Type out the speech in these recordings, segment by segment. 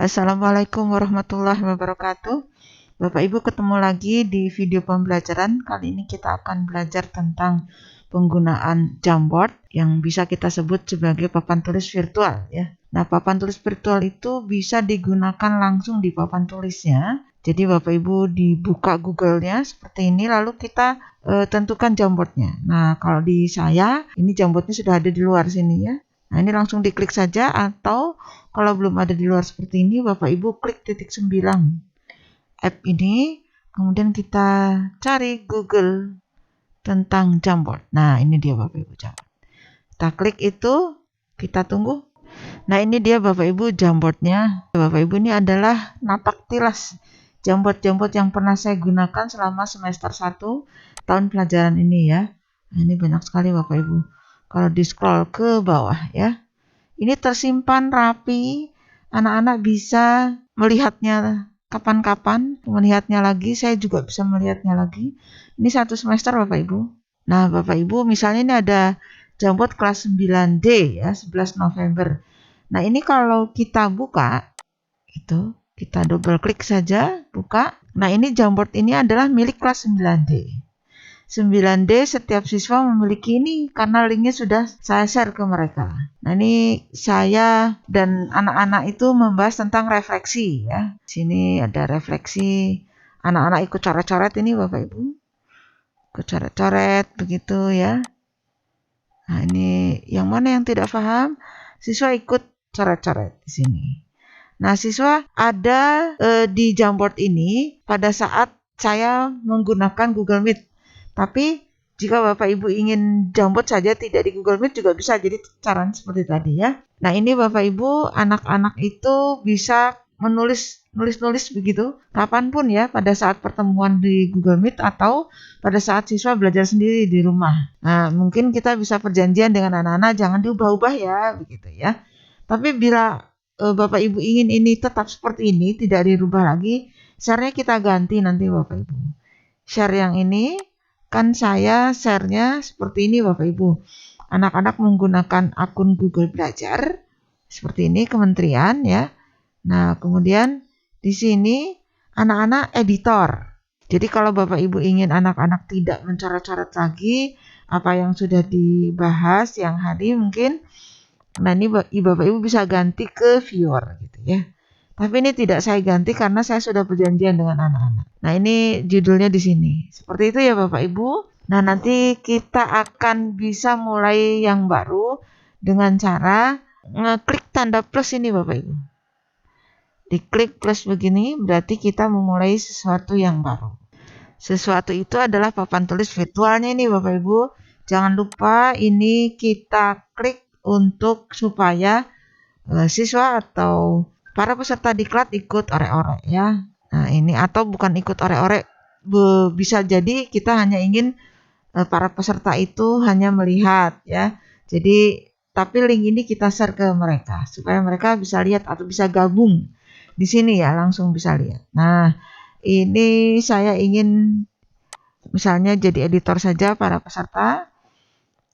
Assalamualaikum warahmatullahi wabarakatuh. Bapak Ibu ketemu lagi di video pembelajaran. Kali ini kita akan belajar tentang penggunaan Jamboard yang bisa kita sebut sebagai papan tulis virtual ya. Nah, papan tulis virtual itu bisa digunakan langsung di papan tulisnya. Jadi Bapak Ibu dibuka Google-nya seperti ini, lalu kita tentukan Jamboardnya. Nah, kalau di saya ini Jamboardnya sudah ada di luar sini ya. Nah, ini langsung diklik saja, atau kalau belum ada di luar seperti ini, Bapak Ibu klik titik 9 app ini, kemudian kita cari Google tentang Jamboard. Nah, ini dia Bapak Ibu Jamboard. Kita klik itu, kita tunggu. Nah, ini dia Bapak Ibu Jamboardnya. Bapak Ibu, ini adalah napak tilas Jamboard yang pernah saya gunakan selama semester 1 tahun pelajaran ini ya. Nah, ini banyak sekali Bapak Ibu. Kalau di scroll ke bawah ya, ini tersimpan rapi, anak-anak bisa melihatnya kapan-kapan, melihatnya lagi, saya juga bisa melihatnya lagi. Ini 1 semester Bapak Ibu. Nah Bapak Ibu, misalnya ini ada Jamboard kelas 9D ya, 11 November. Nah ini kalau kita buka, itu kita double klik saja, buka. Nah ini Jamboard ini adalah milik kelas 9D. 9D setiap siswa memiliki ini karena linknya sudah saya share ke mereka. Nah ini saya dan anak-anak itu membahas tentang refleksi ya. Sini ada refleksi, anak-anak ikut coret-coret ini Bapak Ibu. Ikut coret-coret begitu ya. Nah ini yang mana yang tidak paham, siswa ikut coret-coret di sini. Nah siswa ada di Jamboard ini pada saat saya menggunakan Google Meet. Tapi jika Bapak Ibu ingin Jamboard saja tidak di Google Meet juga bisa, jadi caranya seperti tadi ya. Nah ini Bapak Ibu, anak-anak itu bisa nulis begitu kapanpun ya, pada saat pertemuan di Google Meet atau pada saat siswa belajar sendiri di rumah. Nah mungkin kita bisa perjanjian dengan anak-anak jangan diubah-ubah ya begitu ya. Tapi bila Bapak Ibu ingin ini tetap seperti ini, tidak dirubah lagi, share-nya kita ganti nanti Bapak Ibu. Share yang ini kan saya share-nya seperti ini Bapak Ibu. Anak-anak menggunakan akun Google Belajar seperti ini, kementerian ya. Nah, kemudian di sini anak-anak editor. Jadi kalau Bapak Ibu ingin anak-anak tidak mencoret-coret lagi apa yang sudah dibahas yang hari mungkin, nah ini Bapak Ibu bisa ganti ke viewer gitu ya. Tapi ini tidak saya ganti karena saya sudah perjanjian dengan anak-anak. Nah ini judulnya di sini. Seperti itu ya Bapak Ibu. Nah nanti kita akan bisa mulai yang baru dengan cara ngeklik tanda plus ini Bapak Ibu. Diklik plus begini berarti kita memulai sesuatu yang baru. Sesuatu itu adalah papan tulis virtualnya ini Bapak Ibu. Jangan lupa ini kita klik untuk supaya siswa atau para peserta diklat ikut orek-orek ya. Nah ini, atau bukan ikut orek-orek, bisa jadi kita hanya ingin para peserta itu hanya melihat ya. Jadi tapi link ini kita share ke mereka supaya mereka bisa lihat atau bisa gabung di sini ya, langsung bisa lihat. Nah ini saya ingin misalnya jadi editor saja para peserta,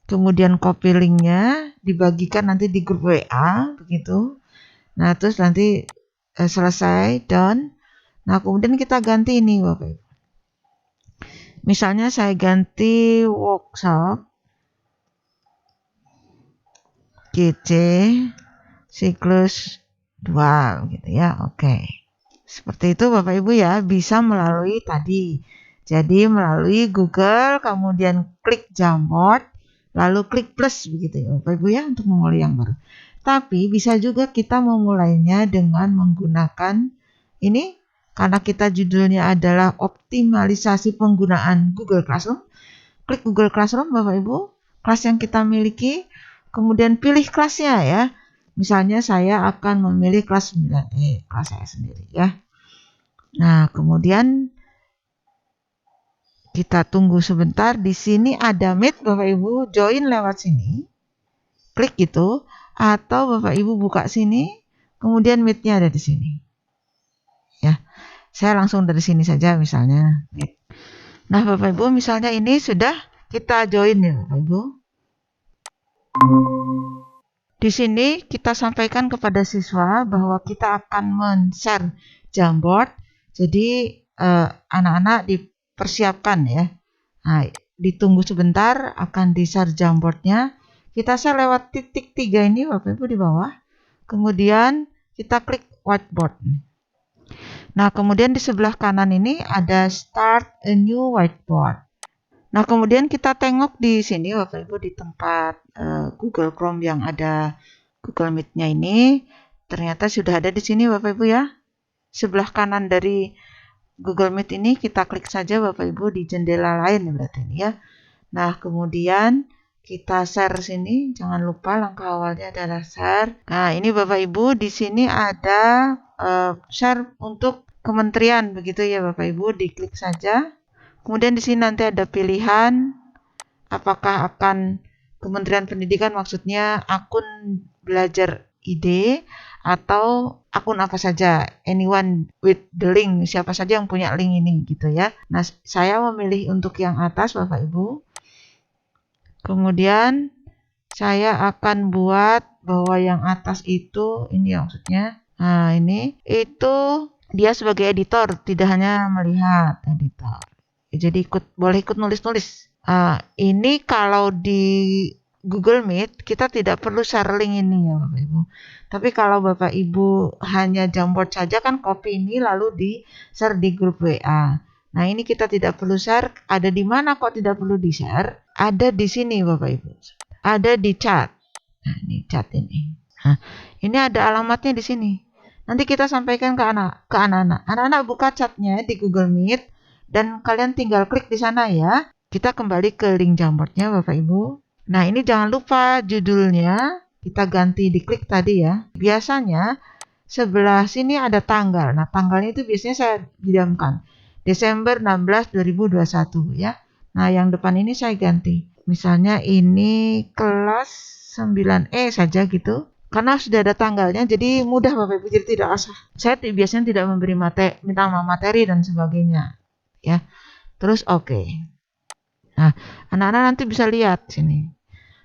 kemudian copy linknya, dibagikan nanti di grup WA begitu. Nah terus nanti selesai done. Nah kemudian kita ganti ini Bapak Ibu. Misalnya saya ganti workshop GC siklus 2 gitu ya. Oke. Seperti itu Bapak Ibu ya, bisa melalui tadi. Jadi melalui Google, kemudian klik Jamboard, lalu klik plus begitu ya Bapak Ibu ya, untuk memulai yang baru. Tapi bisa juga kita memulainya dengan menggunakan ini, karena kita judulnya adalah optimalisasi penggunaan Google Classroom. Klik Google Classroom Bapak Ibu, kelas yang kita miliki, kemudian pilih kelasnya ya. Misalnya saya akan memilih kelas 9E, kelas saya sendiri ya. Nah kemudian kita tunggu sebentar, di sini ada Meet Bapak Ibu, join lewat sini. Klik itu, atau Bapak Ibu buka sini, kemudian Meet-nya ada di sini. Ya. Saya langsung dari sini saja misalnya Meet. Nah, Bapak Ibu misalnya ini sudah kita join ya Bapak Ibu. di sini kita sampaikan kepada siswa bahwa kita akan men-share Jamboard. Jadi anak-anak dipersiapkan ya. Nah, ditunggu sebentar akan di-share Jamboardnya. Kita share lewat titik 3 ini Bapak Ibu di bawah. Kemudian kita klik whiteboard. Nah, kemudian di sebelah kanan ini ada start a new whiteboard. Nah, kemudian kita tengok di sini Bapak Ibu di tempat Google Chrome yang ada Google Meet-nya ini. Ternyata sudah ada di sini Bapak Ibu ya. Sebelah kanan dari Google Meet ini kita klik saja Bapak Ibu di jendela lain berarti ini ya. Nah, kemudian kita share sini. Jangan lupa langkah awalnya adalah share. Nah, ini Bapak Ibu di sini ada share untuk kementerian begitu ya Bapak Ibu. Diklik saja. Kemudian di sini nanti ada pilihan apakah akan Kementerian Pendidikan, maksudnya akun belajar ID atau akun apa saja, anyone with the link, siapa saja yang punya link ini gitu ya. Nah, saya memilih untuk yang atas Bapak Ibu. Kemudian saya akan buat bahwa yang atas itu ini maksudnya. Nah, ini itu dia sebagai editor, tidak hanya melihat editor. Jadi boleh ikut nulis-nulis. Ini kalau di Google Meet kita tidak perlu share link ini ya Bapak Ibu. Tapi kalau Bapak Ibu hanya Jamboard saja kan copy ini lalu di share di grup WA. Nah, ini kita tidak perlu share. Ada di mana kok tidak perlu di share? Ada di sini Bapak Ibu. Ada di chat. Nah, ini chat ini. Nah, ini ada alamatnya di sini. Nanti kita sampaikan ke anak-anak. Anak-anak buka chatnya di Google Meet. Dan kalian tinggal klik di sana ya. Kita kembali ke link Jamboardnya Bapak Ibu. Nah, ini jangan lupa judulnya kita ganti di klik tadi ya. Biasanya sebelah sini ada tanggal. Nah, tanggalnya itu biasanya saya diamkan. Desember 16 2021 ya. Nah, yang depan ini saya ganti. Misalnya ini kelas 9E saja gitu. Karena sudah ada tanggalnya, jadi mudah Bapak Ibu. Jadi tidak usah. Saya biasanya tidak memberi minta materi dan sebagainya. Ya, terus oke. Nah, anak-anak nanti bisa lihat sini.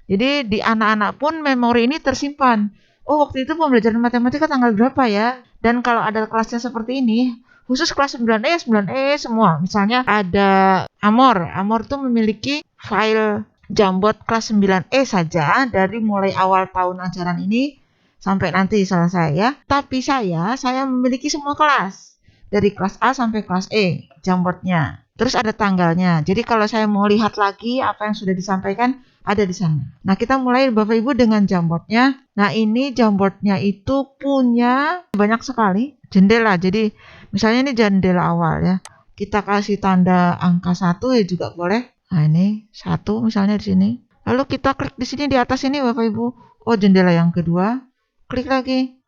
Jadi di anak-anak pun memori ini tersimpan. Oh, waktu itu pembelajaran matematika tanggal berapa ya? Dan kalau ada kelasnya seperti ini, khusus kelas 9E, 9E semua. Misalnya ada Amor tuh memiliki file Jamboard kelas 9E saja dari mulai awal tahun ajaran ini sampai nanti selesai ya. Tapi saya memiliki semua kelas. Dari kelas A sampai kelas E, Jamboardnya. Terus ada tanggalnya. Jadi kalau saya mau lihat lagi apa yang sudah disampaikan, ada di sana. Nah, kita mulai Bapak Ibu dengan Jamboardnya. Nah, ini Jamboardnya itu punya banyak sekali jendela. Jadi misalnya ini jendela awal ya. Kita kasih tanda angka 1 ya juga boleh. Nah, ini 1 misalnya di sini. Lalu kita klik di sini di atas ini Bapak Ibu. Oh, jendela yang kedua. Klik lagi.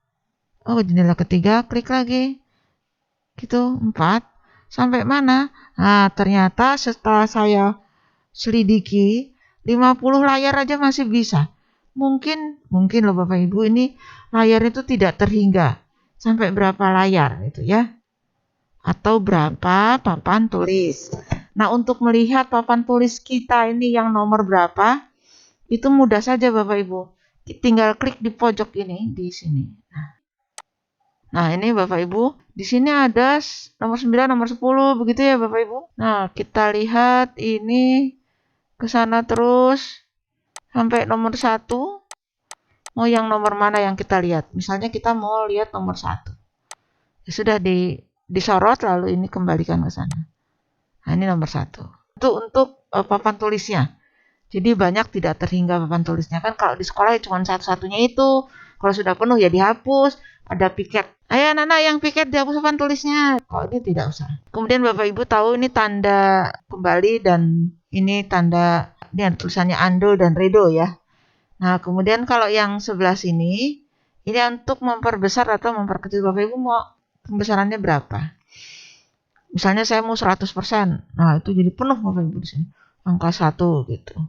Oh, jendela ketiga. Klik lagi. Gitu, 4 sampai mana? Nah, ternyata setelah saya selidiki 50 layar aja masih bisa. Mungkin loh Bapak Ibu, ini layar itu tidak terhingga. Sampai berapa layar itu ya? Atau berapa papan tulis. Nah, untuk melihat papan tulis kita ini yang nomor berapa, itu mudah saja Bapak Ibu. Tinggal klik di pojok ini di sini. Nah, ini Bapak Ibu, di sini ada nomor 9, nomor 10, begitu ya Bapak Ibu. Nah, kita lihat ini ke sana terus sampai nomor 1. Mau yang nomor mana yang kita lihat? Misalnya kita mau lihat nomor 1. Ya, sudah disorot lalu ini kembalikan ke sana. Nah, ini nomor 1. Itu untuk papan tulisnya. Jadi banyak tidak terhingga papan tulisnya. Kan kalau di sekolah ya cuma satu-satunya itu. Kalau sudah penuh ya dihapus. Ada piket. Ayo anak-anak yang piket dihapus papan tulisnya. Kalau ini tidak usah. Kemudian Bapak Ibu tahu ini tanda kembali dan ini tanda, ini ada tulisannya Ando dan Redo ya. Nah, kemudian kalau yang sebelah sini, ini untuk memperbesar atau memperkecil. Bapak Ibu mau pembesarannya berapa? Misalnya saya mau 100%. Nah, itu jadi penuh Bapak Ibu di sini. Angka 1 gitu.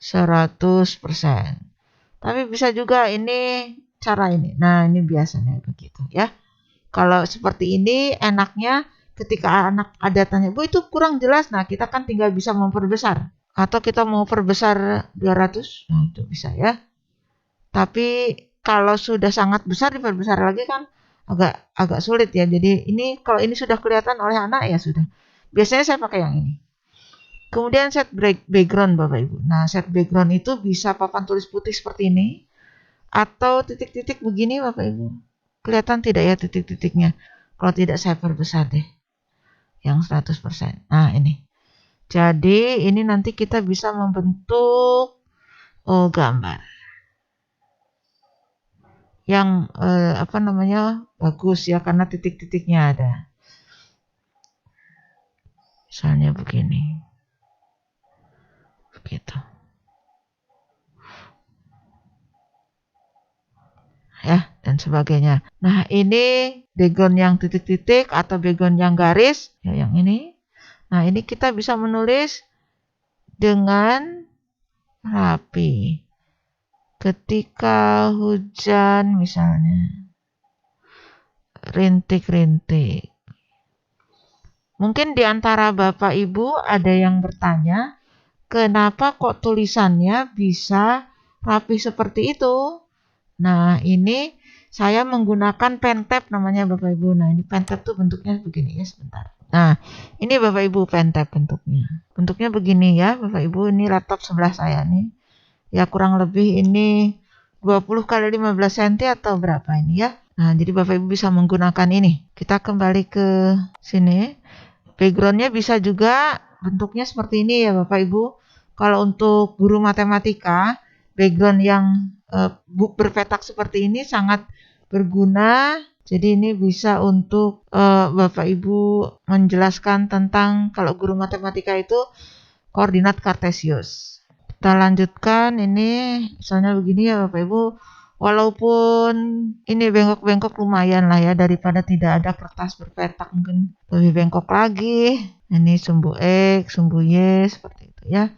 100%. Tapi bisa juga ini cara ini. Nah, ini biasanya begitu ya. Kalau seperti ini enaknya ketika anak ada tanya, Bu itu kurang jelas. Nah, kita kan tinggal bisa memperbesar. Atau kita mau perbesar 200. Nah, itu bisa ya. Tapi kalau sudah sangat besar diperbesar lagi kan agak sulit ya. Jadi ini kalau ini sudah kelihatan oleh anak ya sudah. Biasanya saya pakai yang ini. Kemudian set background Bapak Ibu. Nah, set background itu bisa papan tulis putih seperti ini atau titik-titik begini Bapak Ibu. Kelihatan tidak ya titik-titiknya? Kalau tidak saya perbesar deh. Yang 100%. Nah, ini. Jadi, ini nanti kita bisa membentuk gambar yang bagus ya karena titik-titiknya ada. Misalnya begini. Begitu. Ya, dan sebagainya. Nah, ini background yang titik-titik atau background yang garis, ya yang ini. Nah, ini kita bisa menulis dengan rapi. Ketika hujan misalnya, rintik-rintik. Mungkin di antara Bapak Ibu ada yang bertanya, kenapa kok tulisannya bisa rapi seperti itu? Nah, ini saya menggunakan pen tab namanya Bapak Ibu. Nah, ini pen tab tuh bentuknya begini ya, sebentar. Nah, ini Bapak Ibu pen tab bentuknya. Bentuknya begini ya, Bapak Ibu. Ini laptop sebelah saya nih. Ya, kurang lebih ini 20 kali 15 cm atau berapa ini ya. Nah, jadi Bapak Ibu bisa menggunakan ini. Kita kembali ke sini. Backgroundnya bisa juga bentuknya seperti ini ya Bapak Ibu. Kalau untuk guru matematika, background yang berpetak seperti ini sangat berguna. Jadi ini bisa untuk Bapak Ibu menjelaskan tentang kalau guru matematika itu koordinat kartesius. Kita lanjutkan ini misalnya begini ya Bapak Ibu. Walaupun ini bengkok-bengkok lumayan lah ya daripada tidak ada kertas berpetak mungkin lebih bengkok lagi. Ini sumbu X, sumbu Y seperti itu ya.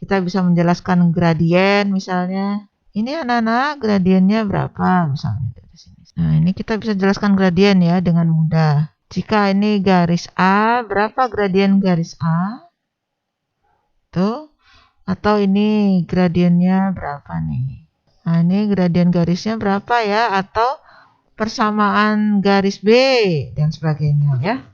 Kita bisa menjelaskan gradien misalnya. Ini anak-anak gradiennya berapa misalnya dari sini. Nah, ini kita bisa jelaskan gradien ya dengan mudah. Jika ini garis A, berapa gradien garis A? Tuh. Atau ini gradiennya berapa nih? Nah, ini gradien garisnya berapa ya? Atau persamaan garis B dan sebagainya ya.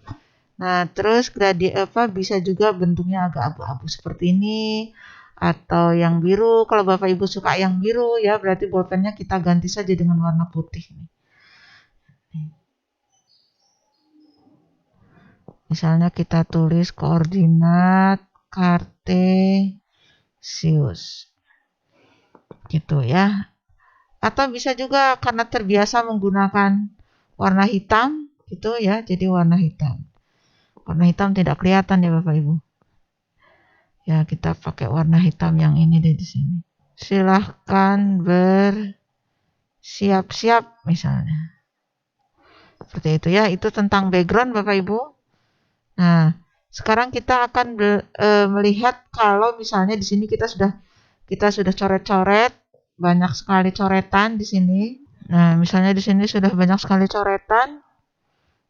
Nah, terus gradien bisa juga bentuknya agak abu-abu seperti ini atau yang biru. Kalau Bapak Ibu suka yang biru ya, berarti bolpennya kita ganti saja dengan warna putih nih. Misalnya kita tulis koordinat kartesius. Gitu ya. Atau bisa juga karena terbiasa menggunakan warna hitam gitu ya, jadi warna hitam. Warna hitam tidak kelihatan ya Bapak Ibu. Ya, kita pakai warna hitam yang ini deh di sini. Silahkan bersiap-siap misalnya. Seperti itu ya, itu tentang background Bapak Ibu. Nah, sekarang kita akan melihat kalau misalnya di sini kita sudah coret-coret, banyak sekali coretan di sini. Nah, misalnya di sini sudah banyak sekali coretan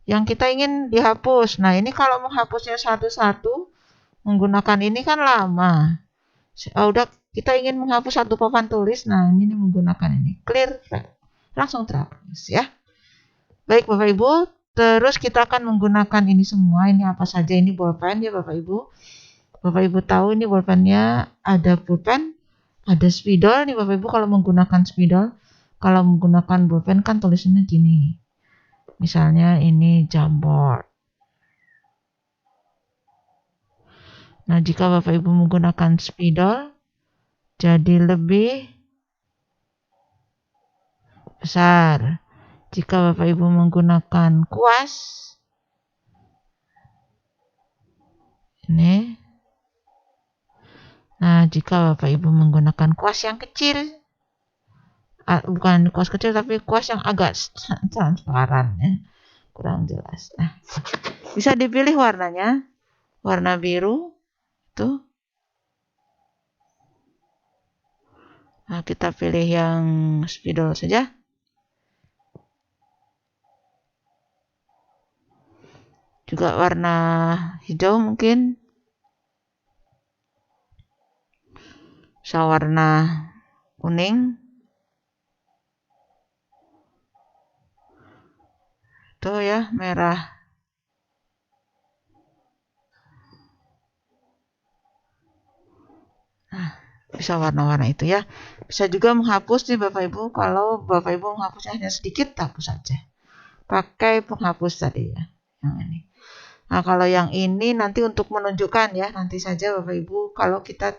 yang kita ingin dihapus. Nah, ini kalau menghapusnya satu-satu menggunakan ini kan lama. Udah kita ingin menghapus satu papan tulis. Nah, ini menggunakan ini. Clear, langsung terhapus ya. Baik Bapak Ibu, terus kita akan menggunakan ini semua. Ini apa saja? Ini bolpen ya Bapak Ibu. Bapak Ibu tahu ini bolpennya ada pulpen, ada spidol nih Bapak Ibu kalau menggunakan spidol. Kalau menggunakan bolpen kan tulisannya gini. Misalnya ini Jamboard. Nah, jika Bapak Ibu menggunakan spidol, jadi lebih besar. Jika Bapak Ibu menggunakan kuas, ini. Nah, jika Bapak Ibu menggunakan kuas yang kecil, bukan kuas kecil tapi kuas yang agak transparan ya, kurang jelas. Nah, bisa dipilih warnanya, warna biru tuh. Nah, kita pilih yang spidol saja. Juga warna hijau mungkin. Bisa warna kuning. Tuh ya, merah. Nah, bisa warna-warna itu ya. Bisa juga menghapus nih Bapak Ibu. Kalau Bapak Ibu menghapusnya hanya sedikit, hapus saja. Pakai penghapus tadi ya. Yang ini. Nah, kalau yang ini nanti untuk menunjukkan ya, nanti saja Bapak Ibu kalau kita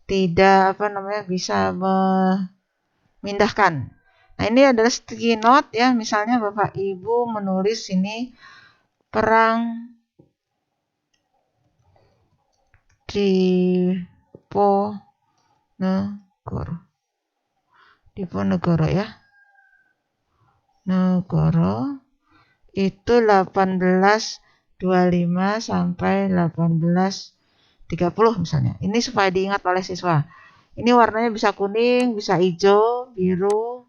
tidak bisa memindahkan. Nah, ini adalah sticky note ya. Misalnya Bapak Ibu menulis ini perang Diponegoro. Diponegoro ya. Negoro itu 1825 sampai 1830 misalnya. Ini supaya diingat oleh siswa. Ini warnanya bisa kuning, bisa hijau, biru.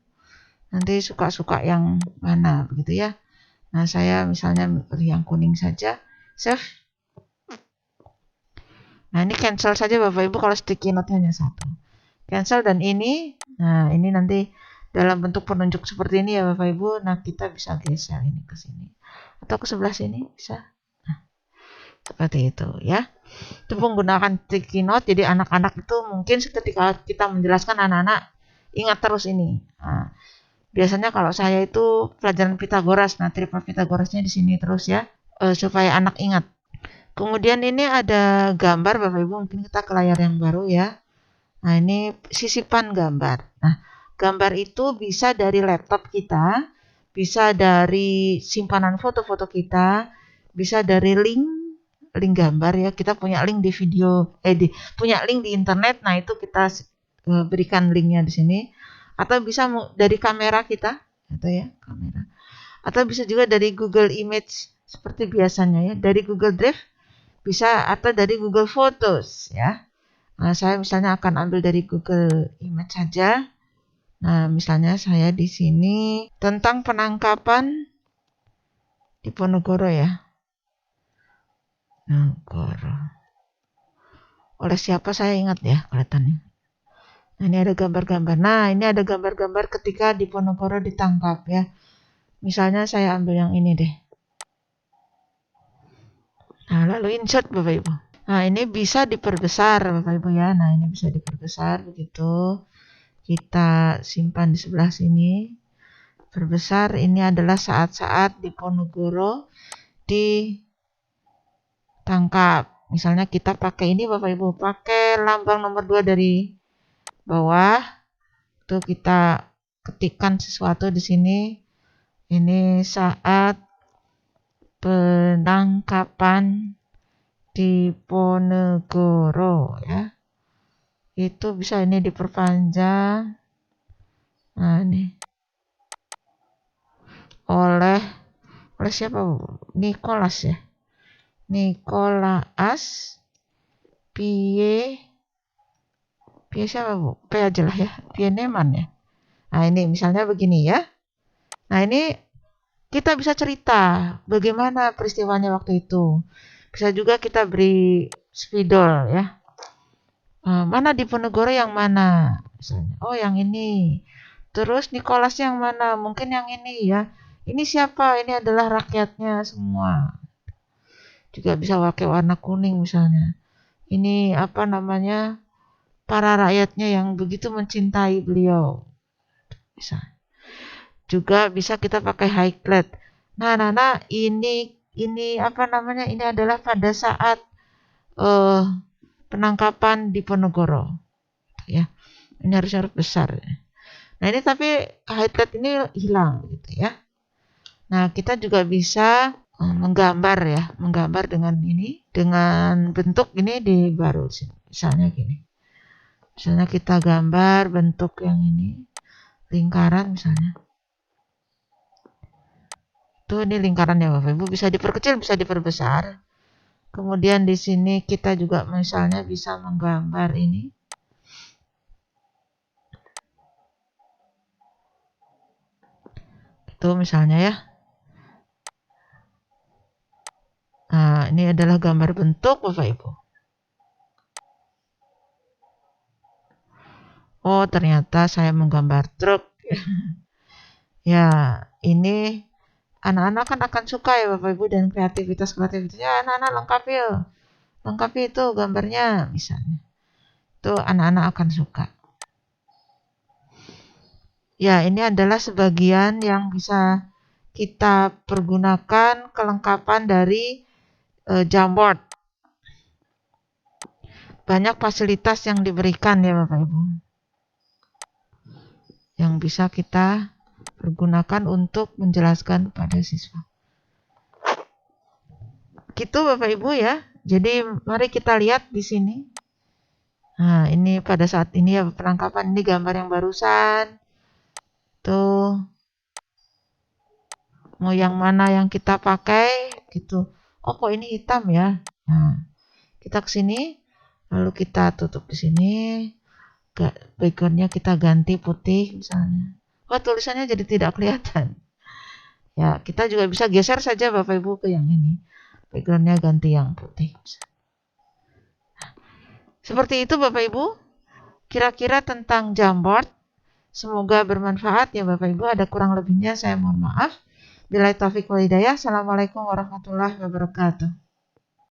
Nanti suka-suka yang mana begitu ya. Nah, saya misalnya pilih yang kuning saja. Save. Nah, ini cancel saja Bapak Ibu kalau sticky note hanya satu. Cancel dan ini. Nah, ini nanti dalam bentuk penunjuk seperti ini ya Bapak Ibu. Nah, kita bisa geser ini ke sini. Atau ke sebelah sini bisa. Nah, seperti itu ya. Itu menggunakan sticky note. Jadi anak-anak itu mungkin ketika kita menjelaskan anak-anak ingat terus ini. Nah, biasanya kalau saya itu pelajaran Pitagoras. Nah, triple Pitagorasnya di sini terus ya. Supaya anak ingat. Kemudian ini ada gambar Bapak Ibu. Mungkin kita ke layar yang baru ya. Nah, ini sisipan gambar. Nah, gambar itu bisa dari laptop kita, bisa dari simpanan foto-foto kita, bisa dari link gambar ya. Kita punya link di video, punya link di internet. Nah, itu kita berikan linknya di sini. Atau bisa dari kamera kita, atau ya kamera. Atau bisa juga dari Google Image seperti biasanya ya, dari Google Drive bisa atau dari Google Photos ya. Nah, saya misalnya akan ambil dari Google Image saja. Nah, misalnya saya di sini tentang penangkapan Diponegoro ya. Negoro. Oleh siapa saya ingat ya kelihatannya. Nah, ini ada gambar-gambar. Nah, ini ada gambar-gambar ketika Diponegoro ditangkap ya. Misalnya saya ambil yang ini deh. Nah, lalu insert Bapak Ibu. Nah, ini bisa diperbesar Bapak Ibu ya. Nah, ini bisa diperbesar begitu. Kita simpan di sebelah sini. Perbesar ini adalah saat-saat Diponegoro ditangkap. Misalnya kita pakai ini Bapak Ibu, pakai lambang nomor 2 dari bawah. Tuh kita ketikkan sesuatu di sini. Ini saat penangkapan Diponegoro ya. Itu bisa ini diperpanjang. Nah, ini oleh siapa? Nicholas ya. Nikolaas Pie siapa Bu? P aja lah ya. Pieneman ya. Nah, ini misalnya begini ya. Nah, ini kita bisa cerita bagaimana peristiwanya waktu itu. Bisa juga kita beri spidol ya. Mana Diponegoro yang mana? Misalnya, oh yang ini. Terus Nicholas yang mana? Mungkin yang ini ya. Ini siapa? Ini adalah rakyatnya semua. Juga bisa pakai warna kuning misalnya. Ini apa namanya? Para rakyatnya yang begitu mencintai beliau. Bisa. Juga bisa kita pakai highlight. Nah, ini apa namanya? Ini adalah pada saat penangkapan Diponegoro. Ya. Ini harus besar. Nah, ini tapi highlight ini hilang gitu ya. Nah, kita juga bisa menggambar ya, menggambar dengan ini, dengan bentuk ini di baru sini. Misalnya gini. Misalnya kita gambar bentuk yang ini, lingkaran misalnya. Tuh ini lingkaran ya Bapak Ibu, bisa diperkecil, bisa diperbesar. Kemudian di sini kita juga misalnya bisa menggambar ini. Itu misalnya ya. Nah, ini adalah gambar bentuk Bapak Ibu. Oh, ternyata saya menggambar truk. Ya, ini Anak-anak kan akan suka ya Bapak Ibu, dan kreativitasnya anak-anak lengkapi itu gambarnya misalnya. Itu anak-anak akan suka. Ya, ini adalah sebagian yang bisa kita pergunakan kelengkapan dari Jamboard. Banyak fasilitas yang diberikan ya Bapak Ibu, yang bisa kita pergunakan untuk menjelaskan pada siswa. Gitu Bapak Ibu ya. Jadi mari kita lihat di sini. Nah, ini pada saat ini ya perlengkapan, ini gambar yang barusan. Tuh. Mau yang mana yang kita pakai gitu. Oh, kok ini hitam ya? Nah, kita ke sini, lalu kita tutup di sini. Backgroundnya kita ganti putih misalnya. Wah, tulisannya jadi tidak kelihatan. Ya, kita juga bisa geser saja Bapak Ibu ke yang ini. Backgroundnya ganti yang putih. Seperti itu Bapak Ibu, kira-kira tentang Jamboard. Semoga bermanfaat ya Bapak Ibu. Ada kurang lebihnya saya mohon maaf. Billahi taufiq wal hidayah. Assalamualaikum warahmatullahi wabarakatuh.